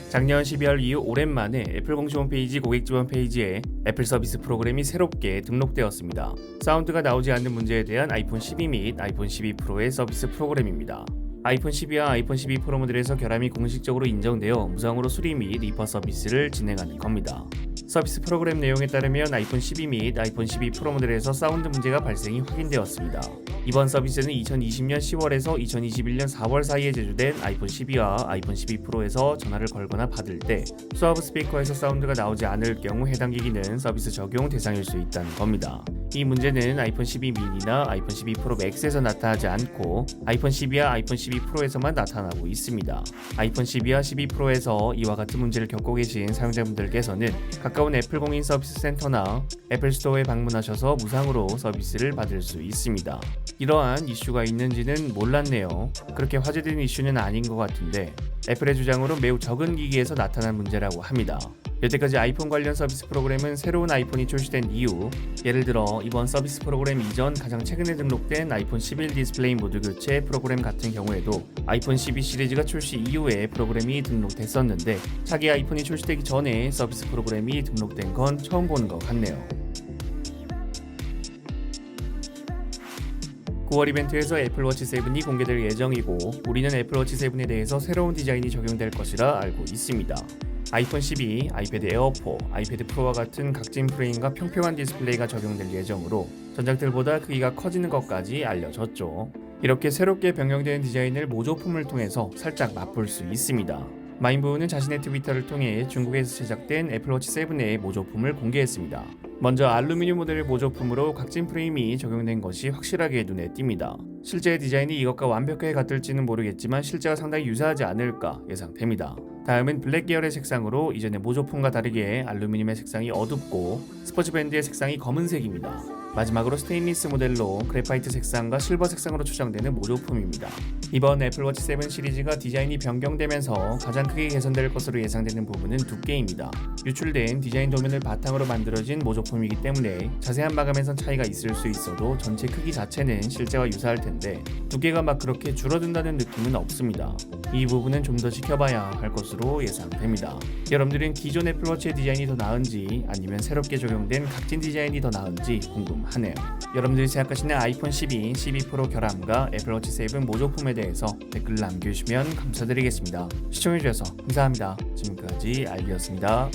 작년 12월 이후 오랜만에 애플 공식 홈페이지 고객 지원 페이지에 애플 서비스 프로그램이 새롭게 등록되었습니다. 사운드가 나오지 않는 문제에 대한 아이폰 12 및 아이폰 12 프로의 서비스 프로그램입니다. 아이폰 12와 아이폰 12 프로 모델에서 결함이 공식적으로 인정되어 무상으로 수리 및 리퍼 서비스를 진행하는 겁니다. 서비스 프로그램 내용에 따르면 아이폰 12 및 아이폰 12 프로 모델에서 사운드 문제가 발생이 확인되었습니다. 이번 서비스는 2020년 10월에서 2021년 4월 사이에 제조된 아이폰 12와 아이폰 12 프로에서 전화를 걸거나 받을 때 수화부 스피커에서 사운드가 나오지 않을 경우 해당 기기는 서비스 적용 대상일 수 있다는 겁니다. 이 문제는 아이폰 12 미니나 아이폰 12 프로 맥스에서 나타나지 않고 아이폰 12와 아이폰 12 프로에서만 나타나고 있습니다. 아이폰 12와 12 프로에서 이와 같은 문제를 겪고 계신 사용자분들께서는 가까운 애플 공인 서비스 센터나 애플 스토어에 방문하셔서 무상으로 서비스를 받을 수 있습니다. 이러한 이슈가 있는지는 몰랐네요. 그렇게 화제된 이슈는 아닌 것 같은데 애플의 주장으로 매우 적은 기기에서 나타난 문제라고 합니다. 여태까지 아이폰 관련 서비스 프로그램은 새로운 아이폰이 출시된 이후, 예를 들어 이번 서비스 프로그램 이전 가장 최근에 등록된 아이폰 11 디스플레이 모드 교체 프로그램 같은 경우에도 아이폰 12 시리즈가 출시 이후에 프로그램이 등록됐었는데 차기 아이폰이 출시되기 전에 서비스 프로그램이 등록된 건 처음 보는 것 같네요. 9월 이벤트에서 애플워치 7이 공개될 예정이고 우리는 애플워치 7에 대해서 새로운 디자인이 적용될 것이라 알고 있습니다. 아이폰 12, 아이패드 에어4, 아이패드 프로와 같은 각진 프레임과 평평한 디스플레이가 적용될 예정으로 전작들보다 크기가 커지는 것까지 알려졌죠. 이렇게 새롭게 변경된 디자인을 모조품을 통해서 살짝 맛볼 수 있습니다. 마인부는 자신의 트위터를 통해 중국에서 제작된 애플워치 7의 모조품을 공개했습니다. 먼저 알루미늄 모델의 모조품으로 각진 프레임이 적용된 것이 확실하게 눈에 띕니다. 실제 디자인이 이것과 완벽하게 같을지는 모르겠지만 실제와 상당히 유사하지 않을까 예상됩니다. 다음은 블랙 계열의 색상으로 이전의 모조품과 다르게 알루미늄의 색상이 어둡고 스포츠 밴드의 색상이 검은색입니다. 마지막으로 스테인리스 모델로 그래파이트 색상과 실버 색상으로 추정되는 모조품입니다. 이번 애플워치 7 시리즈가 디자인이 변경되면서 가장 크게 개선될 것으로 예상되는 부분은 두께입니다. 유출된 디자인 도면을 바탕으로 만들어진 모조품이기 때문에 자세한 마감에선 차이가 있을 수 있어도 전체 크기 자체는 실제와 유사할 텐데 두께가 막 그렇게 줄어든다는 느낌은 없습니다. 이 부분은 좀 더 지켜봐야 할 것으로 예상됩니다. 여러분들은 기존 애플워치의 디자인이 더 나은지 아니면 새롭게 적용된 각진 디자인이 더 나은지 궁금하네요. 여러분들이 생각하시는 아이폰 12, 12 프로 결함과 애플워치 7 모조품에 대해서 댓글 남겨주시면 감사드리겠습니다. 시청해주셔서 감사합니다. 지금까지 알비였습니다.